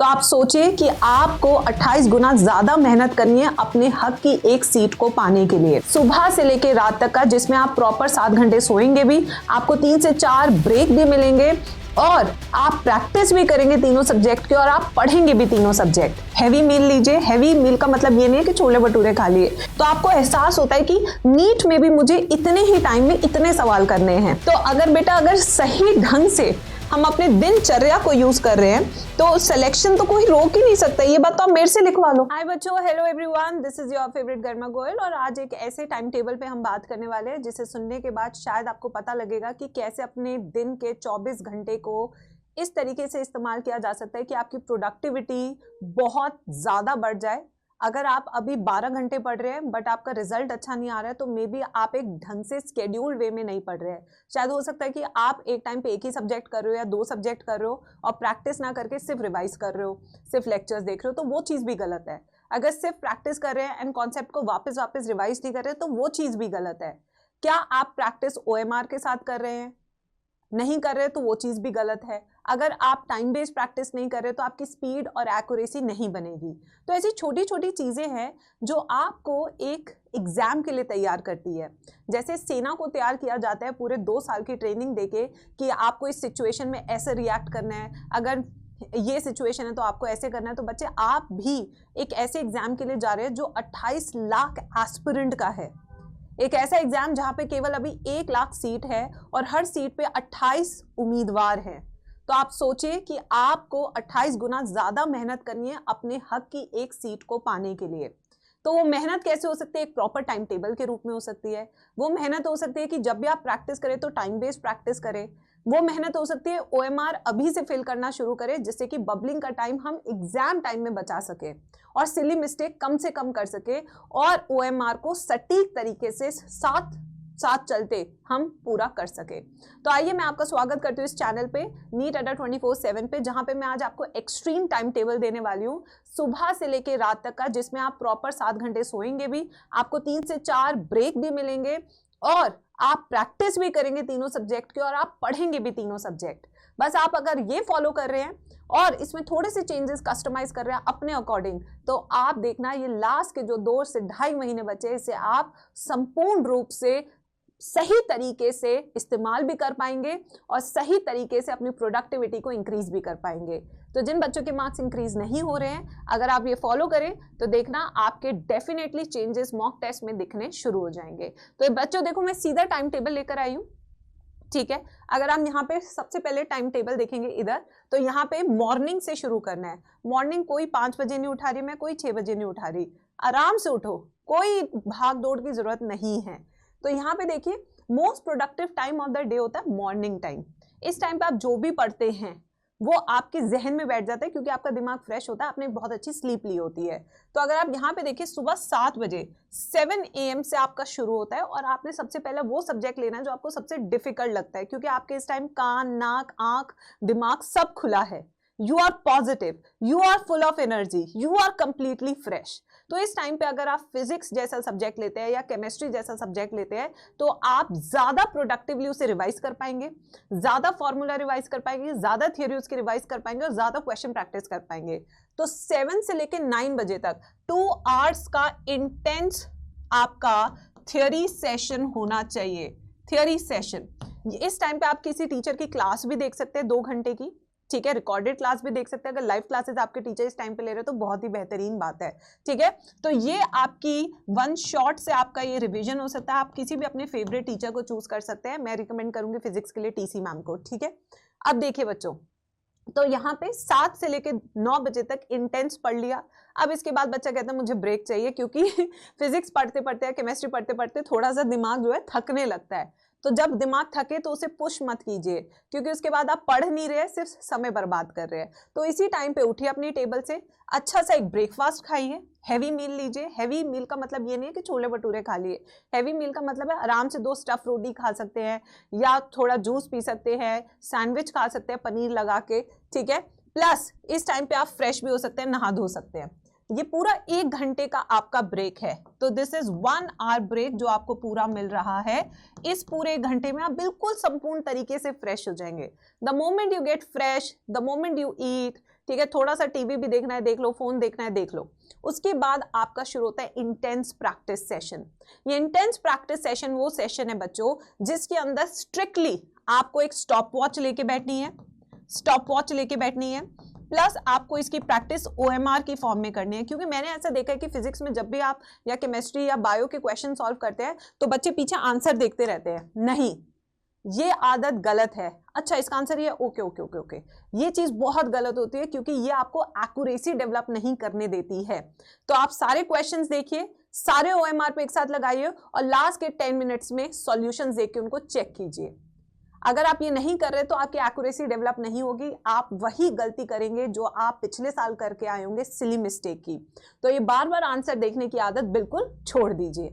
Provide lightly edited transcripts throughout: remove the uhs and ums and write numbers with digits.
तो आप सोचिए कि आपको 28 गुना ज्यादा मेहनत करनी है अपने हक की एक सीट को पाने के लिए, सुबह से लेकर रात तक का, जिसमें आप प्रॉपर 7 घंटे सोएंगे भी, आपको 3 से 4 ब्रेक भी मिलेंगे और आप प्रैक्टिस भी करेंगे तीनों सब्जेक्ट की और आप पढ़ेंगे भी तीनों सब्जेक्ट। हैवी मील लीजिए। हैवी मील का मतलब ये नहीं है कि छोले भटूरे खा लिए, तो आपको एहसास होता है कि नीट में भी मुझे इतने ही टाइम में इतने सवाल करने हैं। तो अगर सही ढंग से हम अपने दिनचर्या को यूज कर रहे हैं तो सिलेक्शन तो कोई रोक ही नहीं सकता। ये बात तो आप मेरे से लिखवा लो। हाय बच्चों, hello everyone, this is your favourite गर्मा गोयल और आज एक ऐसे टाइम टेबल पे हम बात करने वाले हैं जिसे सुनने के बाद शायद आपको पता लगेगा कि कैसे अपने दिन के 24 घंटे को इस तरीके से इस्तेमाल किया जा सकता है कि आपकी प्रोडक्टिविटी बहुत ज्यादा बढ़ जाए। अगर आप अभी 12 घंटे पढ़ रहे हैं बट आपका रिजल्ट अच्छा नहीं आ रहा है तो मे बी आप एक ढंग से स्केड्यूल्ड वे में नहीं पढ़ रहे हैं। शायद हो सकता है कि आप एक टाइम पे एक ही सब्जेक्ट कर रहे हो या 2 सब्जेक्ट कर रहे हो और प्रैक्टिस ना करके सिर्फ रिवाइज कर रहे हो, सिर्फ लेक्चर्स देख रहे हो, तो वो चीज़ भी गलत है। अगर सिर्फ प्रैक्टिस कर रहे हैं एंड कॉन्सेप्ट को वापस रिवाइज नहीं कर रहे तो वो चीज़ भी गलत है। क्या आप प्रैक्टिस OMR के साथ कर रहे हैं? नहीं कर रहे तो वो चीज़ भी गलत है। अगर आप टाइम बेस्ड प्रैक्टिस नहीं कर रहे तो आपकी स्पीड और एक्यूरेसी नहीं बनेगी। तो ऐसी छोटी छोटी चीज़ें हैं जो आपको एक एग्जाम के लिए तैयार करती है। जैसे सेना को तैयार किया जाता है पूरे 2 साल की ट्रेनिंग देके कि आपको इस सिचुएशन में ऐसे रिएक्ट करना है, अगर ये सिचुएशन है तो आपको ऐसे करना है। तो बच्चे, आप भी एक ऐसे एग्जाम के लिए जा रहे हैं जो 28 लाख एस्पिरेंट का है। एक ऐसा एग्जाम जहां पे केवल अभी 1 लाख सीट है और हर सीट पे 28 उम्मीदवार हैं। तो आप सोचिए कि आपको 28 गुना ज्यादा मेहनत करनी है अपने हक की एक सीट को पाने के लिए। तो वो मेहनत कैसे हो सकती है? एक प्रॉपर टाइम टेबल के रूप में हो सकती है। वो मेहनत हो सकती है कि जब भी आप प्रैक्टिस करें तो टाइम बेस्ड प्रैक्टिस करें। वो मेहनत हो सकती है OMR अभी से फिल करना शुरू करें जिससे कि बबलिंग का टाइम हम एग्जाम टाइम में बचा सके और सिली मिस्टेक कम से कम कर सके और OMR को सटीक तरीके से साथ चलते हम पूरा कर सके। तो आइए मैं आपका स्वागत करती हूँ इस चैनल पे नीट अड्डा 24/7 पे, जहां पे मैं आज आपको एक्सट्रीम टाइम टेबल देने वाली हूँ सुबह से लेकर रात तक का, जिसमें आप प्रॉपर 7 घंटे सोएंगे भी, आपको 3 से 4 ब्रेक भी मिलेंगे और आप प्रैक्टिस भी करेंगे तीनों सब्जेक्ट की और आप पढ़ेंगे भी तीनों सब्जेक्ट। बस आप अगर ये फॉलो कर रहे हैं और इसमें थोड़े से चेंजेस कस्टमाइज कर रहे हैं अपने अकॉर्डिंग, तो आप देखना ये लास्ट के जो 2 से 2.5 महीने बचे इसे आप संपूर्ण रूप से सही तरीके से इस्तेमाल भी कर पाएंगे और सही तरीके से अपनी प्रोडक्टिविटी को इंक्रीज भी कर पाएंगे। तो जिन बच्चों के मार्क्स इंक्रीज नहीं हो रहे हैं, अगर आप ये फॉलो करें तो देखना आपके डेफिनेटली चेंजेस मॉक टेस्ट में दिखने शुरू हो जाएंगे। तो बच्चों देखो, मैं सीधा टाइम टेबल लेकर आई हूँ, ठीक है। अगर हम यहाँ पे सबसे पहले टाइम टेबल देखेंगे इधर, तो यहाँ पे मॉर्निंग से शुरू करना है। मॉर्निंग कोई 5 बजे नहीं उठा रही मैं, कोई 6 बजे नहीं उठा रही, आराम से उठो, कोई भाग दौड़ की जरूरत नहीं है। तो यहाँ पे देखिए, most productive time of the day होता है मॉर्निंग टाइम। इस टाइम पे आप जो भी पढ़ते हैं वो आपके जहन में बैठ जाता है क्योंकि आपका दिमाग फ्रेश होता है, आपने बहुत अच्छी स्लीप ली होती है। तो अगर आप यहाँ पे देखिए, सुबह 7 बजे 7 AM से आपका शुरू होता है और आपने सबसे पहले वो सब्जेक्ट लेना है जो आपको सबसे डिफिकल्ट लगता है, क्योंकि आपके इस टाइम कान, नाक, आंख, दिमाग सब खुला है। You are positive, you are full of energy, you are completely fresh. तो इस टाइम पे अगर आप फिजिक्स जैसा सब्जेक्ट लेते हैं या केमिस्ट्री जैसा सब्जेक्ट लेते हैं तो आप ज्यादा प्रोडक्टिवली उसे रिवाइज कर पाएंगे, ज्यादा फॉर्मूला रिवाइज कर पाएंगे, ज्यादा थ्योरी उसकी रिवाइज कर पाएंगे और ज्यादा क्वेश्चन प्रैक्टिस कर पाएंगे। तो 7 से लेकर 9 बजे तक 2 आवर्स का इंटेंस आपका थ्योरी सेशन होना चाहिए। थ्योरी सेशन, इस टाइम पे आप किसी टीचर की क्लास भी देख सकते हैं 2 घंटे की, ठीक है। रिकॉर्डेड क्लास भी देख सकते हैं। अगर लाइव क्लासेस आपके टीचर इस टाइम पे ले रहे हो तो बहुत ही बेहतरीन बात है, ठीक है। तो ये आपकी 1 शॉट से आपका ये रिवीजन हो सकता है। आप किसी भी अपने फेवरेट टीचर को चूज कर सकते हैं। मैं रिकमेंड करूंगी फिजिक्स के लिए TC मैम को, ठीक है। अब देखिए बच्चों, तो यहाँ पे 7 से लेकर 9 बजे तक इंटेंस पढ़ लिया। अब इसके बाद बच्चा कहता है मुझे ब्रेक चाहिए, क्योंकि फिजिक्स पढ़ते पढ़ते या केमिस्ट्री पढ़ते पढ़ते थोड़ा सा दिमाग जो है थकने लगता है। तो जब दिमाग थके तो उसे पुश मत कीजिए, क्योंकि उसके बाद आप पढ़ नहीं रहे, सिर्फ समय बर्बाद कर रहे हैं। तो इसी टाइम पे उठिए अपनी टेबल से, अच्छा सा एक ब्रेकफास्ट खाइए, हैवी मील लीजिए। हैवी मील का मतलब ये नहीं है कि छोले भटूरे खा लिए। हैवी मील का मतलब है आराम से 2 स्टफ रोटी खा सकते हैं या थोड़ा जूस पी सकते हैं, सैंडविच खा सकते हैं पनीर लगा के, ठीक है। प्लस इस टाइम पे आप फ्रेश भी हो सकते हैं, नहा धो सकते हैं। ये पूरा 1 घंटे का आपका ब्रेक है। तो दिस इज 1 आवर ब्रेक जो आपको पूरा मिल रहा है। इस पूरे 1 घंटे में आप बिल्कुल संपूर्ण तरीके से फ्रेश हो जाएंगे। The moment you get fresh, the moment you eat, ठीक है, थोड़ा सा टीवी भी देखना है देख लो, फोन देखना है देख लो। उसके बाद आपका शुरू होता है इंटेंस प्रैक्टिस सेशन। ये इंटेंस प्रैक्टिस सेशन वो सेशन है बच्चों जिसके अंदर स्ट्रिक्टली आपको एक स्टॉप वॉच लेके बैठनी है, स्टॉप वॉच लेके बैठनी है, प्लस आपको इसकी प्रैक्टिस OMR की फॉर्म में करनी है। क्योंकि मैंने ऐसा देखा है कि फिजिक्स में जब भी आप या केमिस्ट्री या बायो के क्वेश्चन सॉल्व करते हैं तो बच्चे पीछे आंसर देखते रहते हैं। नहीं, ये आदत गलत है। अच्छा इसका आंसर ये, ओके ओके ओके ओके, ये चीज बहुत गलत होती है क्योंकि ये आपको एक्यूरेसी डेवलप नहीं करने देती है। तो आप सारे क्वेश्चंस देखिए, सारे OMR पे एक साथ लगाइए और लास्ट के 10 मिनट्स में सॉल्यूशंस देख के उनको चेक कीजिए। अगर आप ये नहीं कर रहे तो आपकी एक्यूरेसी डेवलप नहीं होगी, आप वही गलती करेंगे जो आप पिछले साल करके आए होंगे, सिली मिस्टेक की। तो ये बार बार आंसर देखने की आदत बिल्कुल छोड़ दीजिए।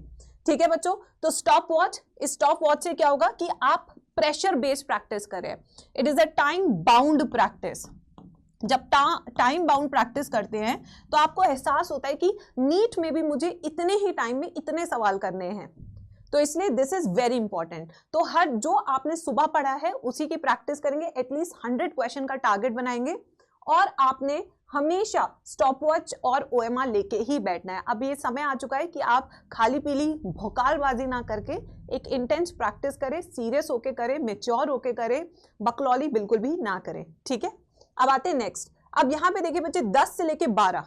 ठीक है बच्चों, तो स्टॉप वॉच, इस स्टॉप वॉच से क्या होगा कि आप प्रेशर बेस्ड प्रैक्टिस करें। It is a time bound practice. जब टाइम बाउंड प्रैक्टिस करते हैं तो आपको एहसास होता है कि नीट में भी मुझे इतने ही टाइम में इतने सवाल करने हैं, तो इसलिए दिस इज वेरी इंपॉर्टेंट। तो हर जो आपने सुबह पढ़ा है उसी की प्रैक्टिस करेंगे, एटलीस्ट 100 क्वेश्चन का टारगेट बनाएंगे और आपने हमेशा स्टॉप वॉच और OMR लेके ही बैठना है। अब ये समय आ चुका है कि आप खाली पीली भोकालबाजी ना करके एक इंटेंस प्रैक्टिस करें, सीरियस होके करें, मेच्योर होके करें, बकलौली बिल्कुल भी ना करें। ठीक है, अब आते हैं नेक्स्ट। अब यहाँ पे देखिए बच्चे 10 से लेके 12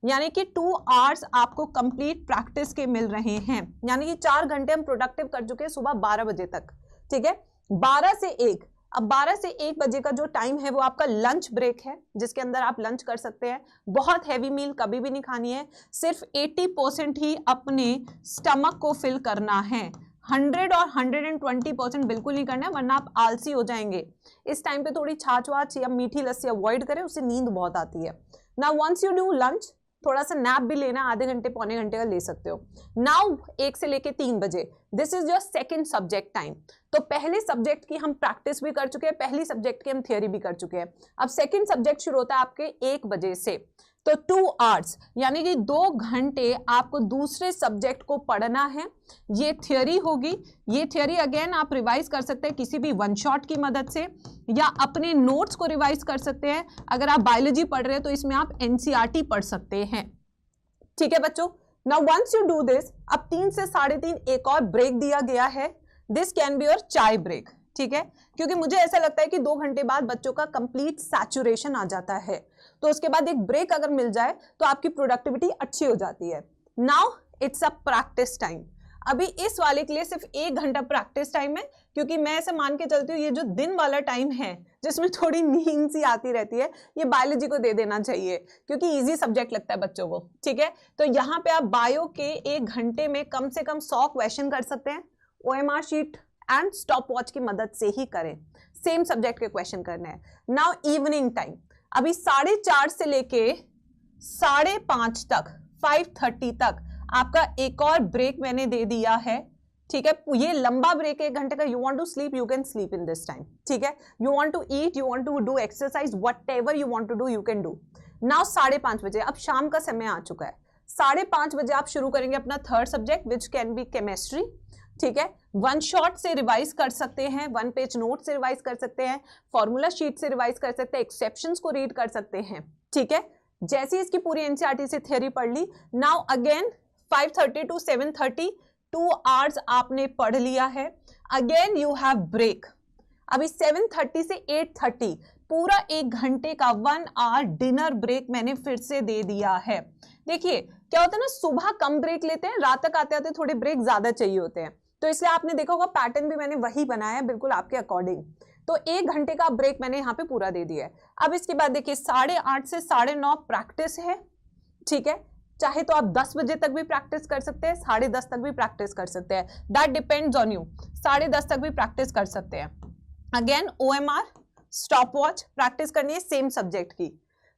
यानी कि 2 आवर्स आपको कंप्लीट प्रैक्टिस के मिल रहे हैं, यानी कि 4 घंटे हम प्रोडक्टिव कर चुके हैं सुबह 12 बजे तक। ठीक है, 12 से 1, अब 12 से 1 बजे का जो टाइम है वो आपका लंच ब्रेक है, जिसके अंदर आप लंच कर सकते हैं। बहुत हैवी मील कभी भी नहीं खानी है, सिर्फ 80% ही अपने स्टमक को फिल करना है। 100 और 120% बिल्कुल नहीं करना है वरना आप आलसी हो जाएंगे। इस टाइम पे थोड़ी छाछ वाछ या मीठी लस्सी अवॉइड करें, उससे नींद बहुत आती है। Now once you do lunch, थोड़ा सा नैप भी लेना, आधे घंटे पौने घंटे का ले सकते हो। नाउ 1 से लेके 3 बजे this is your second subject time. तो पहले सब्जेक्ट की हम प्रैक्टिस भी कर चुके हैं, पहली सब्जेक्ट की हम थियोरी भी कर चुके हैं। अब सेकंड सब्जेक्ट शुरू होता है आपके 1 बजे से, तो 2 आवर्स यानी कि 2 घंटे आपको दूसरे सब्जेक्ट को पढ़ना है। ये थियोरी होगी, ये थियोरी अगेन आप रिवाइज कर सकते हैं किसी भी वन शॉट की मदद से या अपने नोट्स को रिवाइज कर सकते हैं। अगर आप बायोलॉजी पढ़ रहे हैं तो इसमें आप NCERT पढ़ सकते हैं। ठीक है बच्चों, now once you do this, अब 3 से 3:30 एक और ब्रेक दिया गया है। दिस कैन बी योर चाय ब्रेक। ठीक है, क्योंकि मुझे ऐसा लगता है कि 2 घंटे बाद बच्चों का कंप्लीट सैचुरेशन आ जाता है, तो उसके बाद एक ब्रेक अगर मिल जाए तो आपकी प्रोडक्टिविटी अच्छी हो जाती है। Now it's a practice time. अभी इस वाले के लिए सिर्फ 1 घंटा प्रैक्टिस टाइम है, क्योंकि मैं ऐसे मान के चलती हूँ ये जो दिन वाला टाइम है जिसमें थोड़ी नींद सी आती रहती है, ये बायोलॉजी को दे देना चाहिए क्योंकि इजी सब्जेक्ट लगता है बच्चों को। ठीक है, तो यहाँ पे आप बायो के 1 घंटे में कम से कम 100 क्वेश्चन कर सकते हैं। OMR sheet and stop watch की मदद से ही करें, सेम सब्जेक्ट के क्वेश्चन करने हैं। नाउ इवनिंग टाइम, अभी 4:30 से लेके 5:30 तक 5:30 तक आपका एक और ब्रेक मैंने दे दिया है। ठीक है, ये लंबा ब्रेक है 1 घंटे का। You want to sleep, you can sleep in this time. ठीक है, you want to eat, you want to do exercise, whatever you want to do you can do. Now 5:30 बजे, अब शाम का समय आ चुका है। 5:30 बजे आप शुरू करेंगे अपना third subject which can be chemistry. ठीक है, वन शॉट से रिवाइज कर सकते हैं, 1 पेज नोट से रिवाइज कर सकते हैं, फॉर्मूला शीट से रिवाइज कर सकते हैं, एक्सेप्शंस को रीड कर सकते हैं। ठीक है, जैसे इसकी पूरी NCERT से थ्योरी पढ़ ली। नाउ अगेन 5:30 to 7:30 2 आवर्स आपने पढ़ लिया है। Again you have break. अभी 7:30 से 8:30 पूरा 1 घंटे का 1 आवर डिनर ब्रेक मैंने फिर से दे दिया है। देखिए क्या होता है ना, सुबह कम ब्रेक लेते हैं, रात तक आते आते थोड़े ब्रेक ज्यादा चाहिए होते हैं, तो इसलिए आपने देखा होगा पैटर्न भी मैंने वही बनाया है बिल्कुल आपके अकॉर्डिंग। तो 1 घंटे का ब्रेक मैंने यहाँ पे पूरा दे दिया है। अब इसके बाद देखिए 8:30 से 9:30 प्रैक्टिस है। ठीक है, चाहे तो आप 10 बजे तक भी प्रैक्टिस कर सकते हैं, 10:30 तक भी प्रैक्टिस कर सकते हैं, दैट डिपेंड्स ऑन यू। 10:30 तक भी प्रैक्टिस कर सकते हैं। Again OMR stop watch practice करनी है सेम सब्जेक्ट की।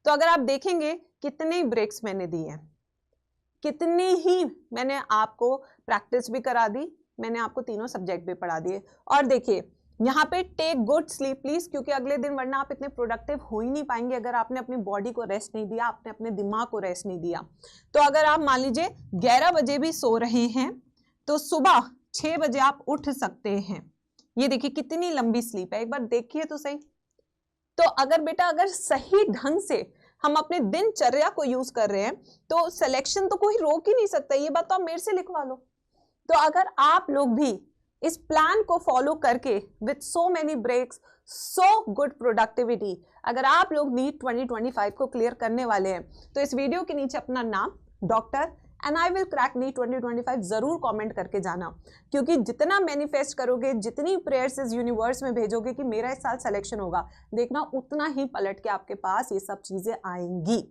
तो अगर आप देखेंगे कितने ब्रेक्स मैंने दिए हैं, कितनी ही मैंने आपको प्रैक्टिस भी करा दी, मैंने आपको तीनों सब्जेक्ट भी पढ़ा दिए। और देखिए यहाँ पे टेक गुड स्लीप प्लीज, क्योंकि अगले दिन वरना आप इतने प्रोडक्टिव हो ही नहीं पाएंगे अगर आपने अपनी बॉडी को रेस्ट नहीं दिया, आपने अपने दिमाग को रेस्ट नहीं दिया। तो अगर आप मान लीजिए 11 बजे भी सो रहे हैं तो सुबह 6 बजे आप उठ सकते हैं। ये देखिए कितनी लंबी स्लीप है, एक बार देखिए तो सही। तो अगर बेटा अगर सही ढंग से हम अपने दिनचर्या को यूज कर रहे हैं, तो सिलेक्शन तो कोई रोक ही नहीं सकता। ये बात तो आप मेरे से लिखवा लो। तो अगर आप लोग भी इस प्लान को फॉलो करके with so many breaks, so good productivity, अगर आप लोग नीट 2025 को क्लियर करने वाले हैं, तो इस वीडियो के नीचे अपना नाम doctor and I will crack NEET 2025 जरूर कमेंट करके जाना, क्योंकि जितना मैनिफेस्ट करोगे, जितनी प्रेयर्स इस यूनिवर्स में भेजोगे कि मेरा इस साल सिलेक्शन होगा, देखना उतना ही पलट के आपके पास ये सब चीजें आएंगी।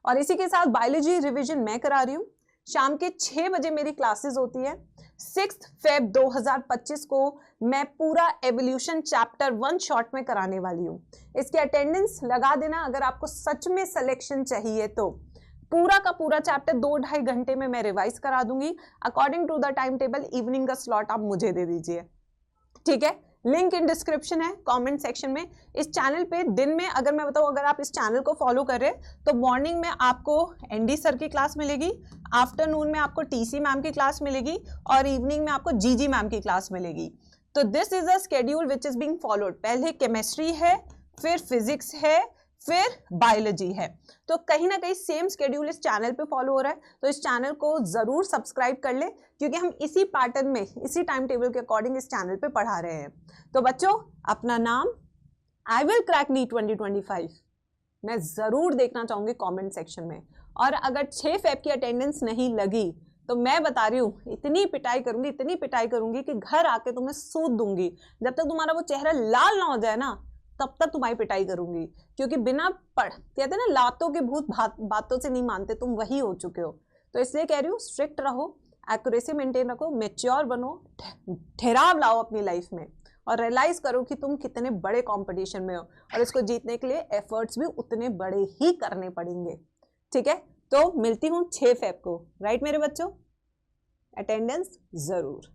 और इसी के साथ बायोलॉजी रिवीजन मैं करा रही हूँ, शाम के 6 बजे मेरी क्लासेस होती है। 6 फेब 2025 को मैं पूरा एवोल्यूशन चैप्टर 1 शॉर्ट में कराने वाली हूँ। इसकी अटेंडेंस लगा देना अगर आपको सच में सिलेक्शन चाहिए तो। पूरा का पूरा चैप्टर 2-2.5 घंटे में मैं रिवाइज करा दूंगी according to the time table. Evening का स्लॉट आप मुझे दे दीजिए, ठीक है। लिंक इन डिस्क्रिप्शन है, कमेंट सेक्शन में। इस चैनल पे दिन में अगर मैं बताऊं, अगर आप इस चैनल को फॉलो कर रहे हैं तो मॉर्निंग में आपको एनडी सर की क्लास मिलेगी, आफ्टरनून में आपको टीसी मैम की क्लास मिलेगी और इवनिंग में आपको जीजी मैम की क्लास मिलेगी। तो this is a schedule which is being followed. पहले केमिस्ट्री है, फिर फिजिक्स है, फिर बायोलॉजी है। तो कहीं ना कहीं सेम स्केड्यूल इस चैनल पे फॉलो हो रहा है, तो इस चैनल को जरूर सब्सक्राइब कर ले, क्योंकि हम इसी पैटर्न में, इसी टाइम टेबल के अकॉर्डिंग इस चैनल पे पढ़ा रहे हैं। तो बच्चों, अपना नाम आई विल क्रैक नीट 2025 मैं जरूर देखना चाहूंगी कमेंट सेक्शन में। और अगर 6 फेब की अटेंडेंस नहीं लगी तो मैं बता रही हूँ इतनी पिटाई करूंगी, इतनी पिटाई करूंगी कि घर आके तुम्हें सूद दूंगी। जब तक तुम्हारा वो चेहरा लाल ना हो जाए ना, तब तक तुम्हारी पिटाई करूंगी, क्योंकि बिना पढ़, कहते ना लातों के भूत बातों से नहीं मानते, तुम वही हो चुके हो। तो इसलिए कह रही हूँ, स्ट्रिक्ट रहो, एक्यूरेसी मेंटेन रखो, मैच्योर बनो, ठहराव लाओ अपनी लाइफ में और रियलाइज करो कि तुम कितने बड़े कंपटीशन में हो और इसको जीतने के लिए एफर्ट्स भी उतने बड़े ही करने पड़ेंगे, ठीक है। तो मिलती हूँ 6 फेब को, राइट मेरे बच्चों, अटेंडेंस जरूर।